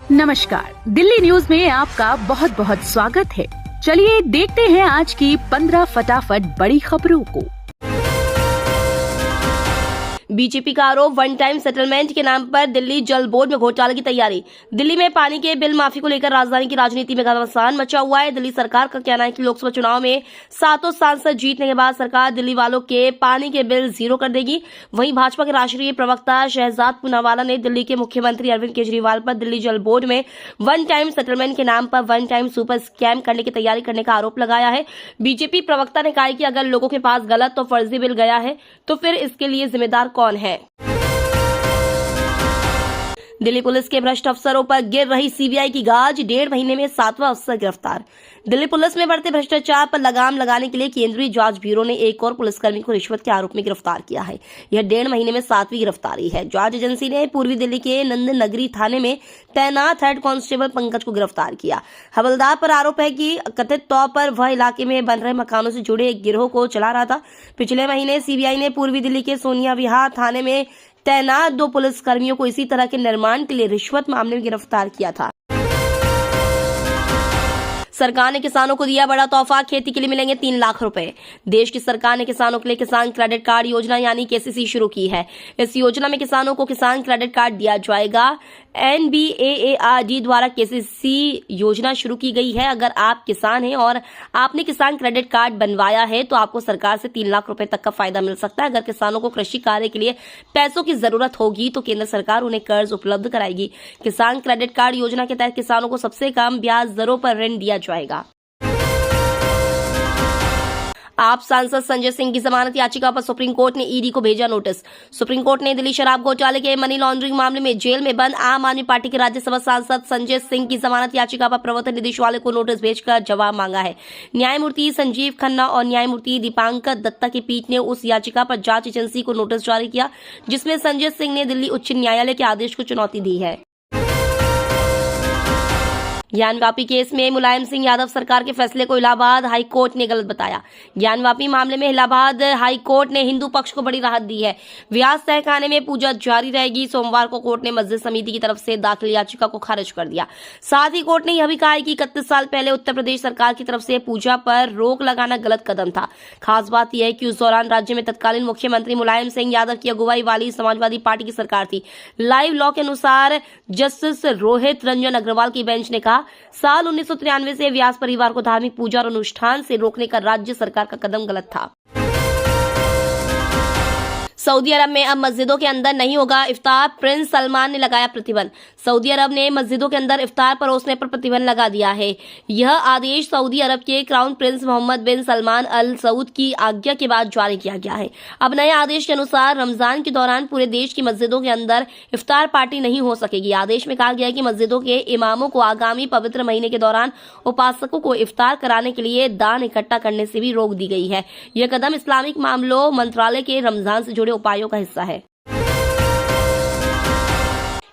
नमस्कार, दिल्ली न्यूज में आपका बहुत बहुत स्वागत है। चलिए देखते हैं आज की 15 फटाफट बड़ी खबरों को। बीजेपी का आरोप, वन टाइम सेटलमेंट के नाम पर दिल्ली जल बोर्ड में घोटाले की तैयारी। दिल्ली में पानी के बिल माफी को लेकर राजधानी की राजनीति में घमासान मचा हुआ है। दिल्ली सरकार का कहना है कि लोकसभा चुनाव में 7 सांसद जीतने के बाद सरकार दिल्ली वालों के पानी के बिल जीरो कर देगी। वहीं भाजपा के राष्ट्रीय प्रवक्ता शहजाद पूनावाला ने दिल्ली के मुख्यमंत्री अरविंद केजरीवाल पर दिल्ली जल बोर्ड में वन टाइम सेटलमेंट के नाम पर वन टाइम सुपर स्कैम करने की तैयारी करने का आरोप लगाया है। बीजेपी प्रवक्ता ने कहा कि अगर लोगों के पास गलत और फर्जी बिल गया है तो फिर इसके लिए जिम्मेदार कौन है। दिल्ली पुलिस के भ्रष्ट अफसरों पर गिर रही सीबीआई की गाज, 1.5 महीने में 7वां अफसर गिरफ्तार। दिल्ली पुलिस में बढ़ते भ्रष्टाचार पर लगाम लगाने के लिए केंद्रीय जांच ब्यूरो ने एक और पुलिसकर्मी को रिश्वत के आरोप में गिरफ्तार किया है। यह 1.5 महीने में 7वीं गिरफ्तारी है। जांच एजेंसी ने पूर्वी दिल्ली के नंद नगरी थाने में तैनात हेड कांस्टेबल पंकज को गिरफ्तार किया। हवलदार पर आरोप है कि कथित तौर पर वह इलाके में बन रहे मकानों से जुड़े एक गिरोह को चला रहा था। पिछले महीने सीबीआई ने पूर्वी दिल्ली के सोनिया विहार थाने में तैनात 2 पुलिसकर्मियों को इसी तरह के निर्माण के लिए रिश्वत मामले में गिरफ्तार किया था। सरकार ने किसानों को दिया बड़ा तोहफा, खेती के लिए मिलेंगे 3 लाख रुपए। देश की सरकार ने किसानों के लिए किसान क्रेडिट कार्ड योजना यानी केसीसी शुरू की है। इस योजना में किसानों को किसान क्रेडिट कार्ड दिया जाएगा। NBAARD द्वारा केसीसी योजना शुरू की गई है। अगर आप किसान हैं और आपने किसान क्रेडिट कार्ड बनवाया है तो आपको सरकार से 3 लाख रुपए तक का फायदा मिल सकता है। अगर किसानों को कृषि कार्य के लिए पैसों की जरूरत होगी तो केंद्र सरकार उन्हें कर्ज उपलब्ध कराएगी। किसान क्रेडिट कार्ड योजना के तहत किसानों को सबसे कम ब्याज दरों पर ऋण दिया जाएगा। आप सांसद संजय सिंह की जमानत याचिका पर सुप्रीम कोर्ट ने ईडी को भेजा नोटिस। सुप्रीम कोर्ट ने दिल्ली शराब घोटाले के मनी लॉन्ड्रिंग मामले में जेल में बंद आम आदमी पार्टी के राज्यसभा सांसद संजय सिंह की जमानत याचिका पर प्रवर्तन निदेशालय को नोटिस भेजकर जवाब मांगा है। न्यायमूर्ति संजीव खन्ना और न्यायमूर्ति दीपांकर दत्ता की पीठ ने उस याचिका पर जांच एजेंसी को नोटिस जारी किया जिसमें संजय सिंह ने दिल्ली उच्च न्यायालय के आदेश को चुनौती दी है। ज्ञानवापी केस में मुलायम सिंह यादव सरकार के फैसले को इलाहाबाद हाई कोर्ट ने गलत बताया। ज्ञानवापी मामले में इलाहाबाद हाई कोर्ट ने हिंदू पक्ष को बड़ी राहत दी है। व्यास तहखाने में पूजा जारी रहेगी। सोमवार को कोर्ट ने मस्जिद समिति की तरफ से दाखिल याचिका को खारिज कर दिया। साथ ही कोर्ट ने यह भी कहा है कि 31 साल पहले उत्तर प्रदेश सरकार की तरफ से पूजा पर रोक लगाना गलत कदम था। खास बात यह है कि उस दौरान राज्य में तत्कालीन मुख्यमंत्री मुलायम सिंह यादव की अगुवाई वाली समाजवादी पार्टी की सरकार थी। लाइव लॉ के अनुसार जस्टिस रोहित रंजन अग्रवाल की बेंच ने कहा, साल 1993 से व्यास परिवार को धार्मिक पूजा और अनुष्ठान से रोकने का राज्य सरकार का कदम गलत था। सऊदी अरब में अब मस्जिदों के अंदर नहीं होगा इफ्तार, प्रिंस सलमान ने लगाया प्रतिबंध। सऊदी अरब ने मस्जिदों के अंदर इफ्तार परोसने पर प्रतिबंध लगा दिया है। यह आदेश सऊदी अरब के क्राउन प्रिंस मोहम्मद बिन सलमान अल सऊद की आज्ञा के बाद जारी किया गया है। अब नए आदेश के अनुसार रमजान के दौरान पूरे देश की मस्जिदों के अंदर इफ्तार पार्टी नहीं हो सकेगी। आदेश में कहा गया है कि मस्जिदों के इमामों को आगामी पवित्र महीने के दौरान उपासकों को इफ्तार कराने के लिए दान इकट्ठा करने से भी रोक दी गई है। यह कदम इस्लामिक मामलों मंत्रालय के रमजान से जुड़े उपायों का हिस्सा है।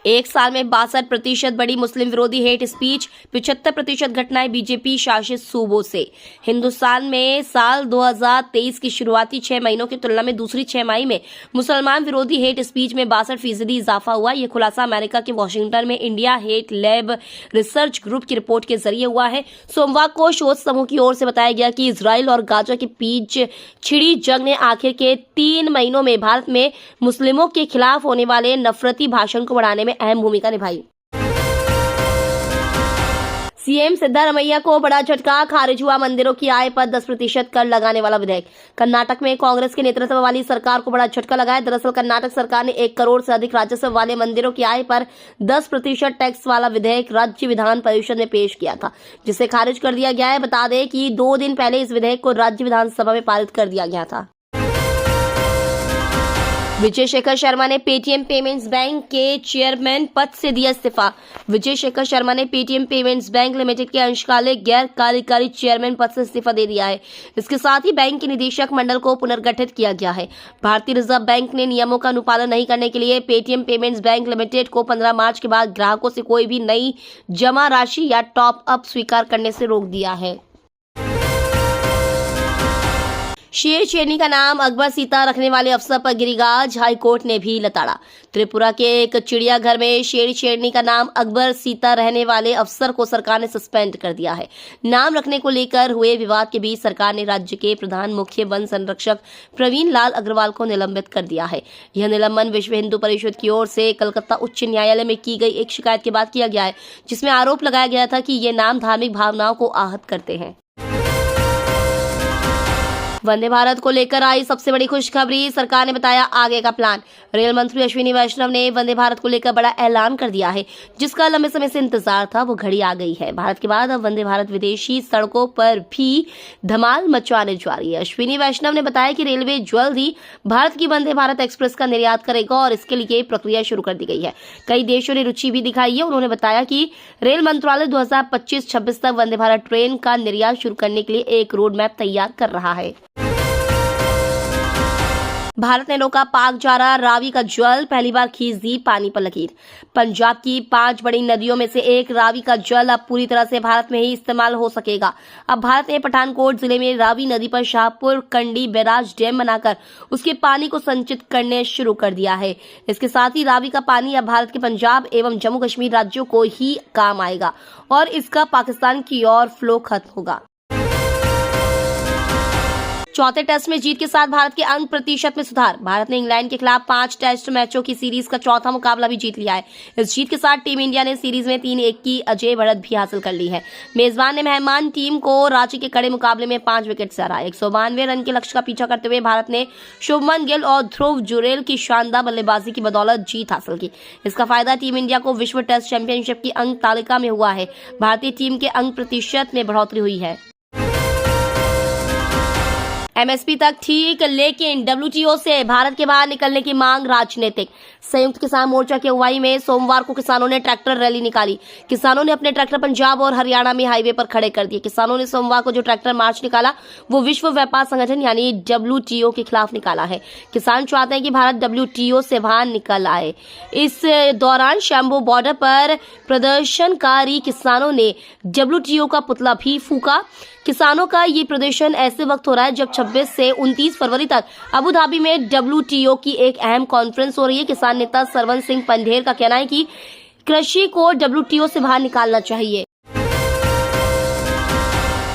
एक साल में 62% बढ़ी मुस्लिम विरोधी हेट स्पीच, 75% घटनाएं बीजेपी शासित सूबों से। हिंदुस्तान में साल 2023 की शुरुआती 6 महीनों की तुलना में दूसरी 6 माही में मुसलमान विरोधी हेट स्पीच में 62% इजाफा हुआ। यह खुलासा अमेरिका के वॉशिंगटन में India hate lab research group की रिपोर्ट के जरिए हुआ है। सोमवार को शोध समूह की ओर से बताया गया कि इजराइल और गाजा के बीच छिड़ी जंग ने आखिर के 3 महीनों में भारत में मुस्लिमों के खिलाफ होने वाले नफरती भाषण को बढ़ाने में अहम भूमिका निभाई। सीएम सिद्धारमैया को बड़ा झटका, खारिज हुआ मंदिरों की आय पर 10% कर लगाने वाला विधेयक। कर्नाटक में कांग्रेस के नेतृत्व वाली सरकार को बड़ा झटका लगा है। दरअसल कर्नाटक सरकार ने 1 करोड़ से अधिक राजस्व वाले मंदिरों की आय पर 10% टैक्स वाला विधेयक राज्य विधान परिषद में पेश किया था, जिसे खारिज कर दिया गया है। बता दें कि 2 दिन पहले इस विधेयक को राज्य विधानसभा में पारित कर दिया गया था। विजय शेखर शर्मा ने पेटीएम पेमेंट्स बैंक के चेयरमैन पद से दिया इस्तीफा। विजय शेखर शर्मा ने पेटीएम पेमेंट्स बैंक लिमिटेड के अंशकालिक गैर कार्यकारी चेयरमैन पद से इस्तीफा दे दिया है। इसके साथ ही बैंक के निदेशक मंडल को पुनर्गठित किया गया है। भारतीय रिजर्व बैंक ने नियमों का अनुपालन नहीं करने के लिए पेटीएम पेमेंट्स बैंक लिमिटेड को 15 मार्च के बाद ग्राहकों से कोई भी नई जमा राशि या टॉप अप स्वीकार करने से रोक दिया है। शेर शेरनी का नाम अकबर सीता रखने वाले अफसर पर गिरिराज हाई कोर्ट ने भी लताड़ा। त्रिपुरा के एक चिड़ियाघर में शेर शेरनी का नाम अकबर सीता रहने वाले अफसर को सरकार ने सस्पेंड कर दिया है। नाम रखने को लेकर हुए विवाद के बीच सरकार ने राज्य के प्रधान मुख्य वन संरक्षक प्रवीण लाल अग्रवाल को निलंबित कर दिया है। यह निलंबन विश्व हिंदू परिषद की ओर से कलकत्ता उच्च न्यायालय में की गई एक शिकायत के बाद किया गया है, जिसमें आरोप लगाया गया था कि ये नाम धार्मिक भावनाओं को आहत करते हैं। वंदे भारत को लेकर आई सबसे बड़ी खुशखबरी, सरकार ने बताया आगे का प्लान। रेल मंत्री अश्विनी वैष्णव ने वंदे भारत को लेकर बड़ा ऐलान कर दिया है, जिसका लंबे समय से इंतजार था, वो घड़ी आ गई है। भारत के बाद अब वंदे भारत विदेशी सड़कों पर भी धमाल मचवाने जा रही है। अश्विनी वैष्णव ने बताया कि रेलवे जल्द ही भारत की वंदे भारत एक्सप्रेस का निर्यात करेगा और इसके लिए प्रक्रिया शुरू कर दी गई है। कई देशों ने रुचि भी दिखाई है। उन्होंने बताया कि रेल मंत्रालय 2025-26 तक वंदे भारत ट्रेन का निर्यात शुरू करने के लिए एक रोड मैप तैयार कर रहा है। भारत ने रोका पाक जा रहा रावी का जल, पहली बार खींच दी पानी पर लकीर। पंजाब की 5 बड़ी नदियों में से एक रावी का जल अब पूरी तरह से भारत में ही इस्तेमाल हो सकेगा। अब भारत ने पठानकोट जिले में रावी नदी पर शाहपुर कंडी बैराज डैम बनाकर उसके पानी को संचित करने शुरू कर दिया है। इसके साथ ही रावी का पानी अब भारत के पंजाब एवं जम्मू कश्मीर राज्यों को ही काम आएगा और इसका पाकिस्तान की ओर फ्लो खत्म होगा। चौथे टेस्ट में जीत के साथ भारत के अंक प्रतिशत में सुधार। भारत ने इंग्लैंड के खिलाफ 5 टेस्ट मैचों की सीरीज का चौथा मुकाबला भी जीत लिया है। इस जीत के साथ टीम इंडिया ने सीरीज में 3-1 की अजय बढ़त भी हासिल कर ली है। मेजबान ने मेहमान टीम को रांची के कड़े मुकाबले में 5 विकेट से हराया। 192 रन के लक्ष्य का पीछा करते हुए भारत ने शुभमन गिल और ध्रुव जुरेल की शानदार बल्लेबाजी की बदौलत जीत हासिल की। इसका फायदा टीम इंडिया को विश्व टेस्ट चैंपियनशिप की अंक तालिका में हुआ है। भारतीय टीम के अंक प्रतिशत में बढ़ोतरी हुई है। एमएसपी तक ठीक, लेकिन डब्ल्यूटीओ से भारत के बाहर निकलने की मांग राजनीतिक। संयुक्त किसान मोर्चा की अगुवाई में सोमवार को किसानों ने ट्रैक्टर रैली निकाली। किसानों ने अपने ट्रैक्टर पंजाब और हरियाणा में हाईवे पर खड़े कर दिए। किसानों ने सोमवार को जो ट्रैक्टर मार्च निकाला वो विश्व व्यापार संगठन यानी डब्ल्यूटीओ के खिलाफ निकाला है। किसान चाहते हैं कि भारत डब्ल्यूटीओ से बाहर निकल आए। इस दौरान शंभू बॉर्डर पर प्रदर्शनकारी किसानों ने डब्ल्यूटीओ का पुतला भी फूका। किसानों का ये प्रदर्शन ऐसे वक्त हो रहा है जब 26 से 29 फरवरी तक अबू धाबी में डब्ल्यूटीओ की एक अहम कॉन्फ्रेंस हो रही है। किसान नेता सरवन सिंह पंढेर का कहना है कि कृषि को डब्ल्यूटीओ से बाहर निकालना चाहिए।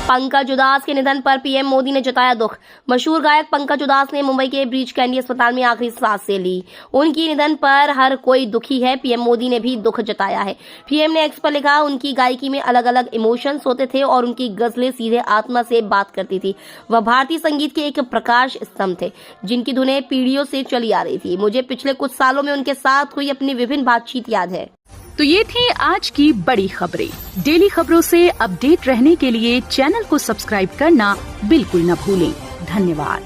पंकज उदास के निधन पर पीएम मोदी ने जताया दुख। मशहूर गायक पंकज उदास ने मुंबई के ब्रीच कैंडी अस्पताल में आखिरी सांसें ली। उनकी निधन पर हर कोई दुखी है। पीएम मोदी ने भी दुख जताया है। पीएम ने एक्स पर लिखा, उनकी गायकी में अलग अलग इमोशंस होते थे और उनकी गजलें सीधे आत्मा से बात करती थी। वह भारतीय संगीत के एक प्रकाश स्तंभ थे जिनकी धुनें पीढ़ियों से चली आ रही थी। मुझे पिछले कुछ सालों में उनके साथ हुई अपनी विभिन्न बातचीत याद है। तो ये थी आज की बड़ी खबरें। डेली खबरों से अपडेट रहने के लिए चैनल को सब्सक्राइब करना बिल्कुल न भूलें। धन्यवाद।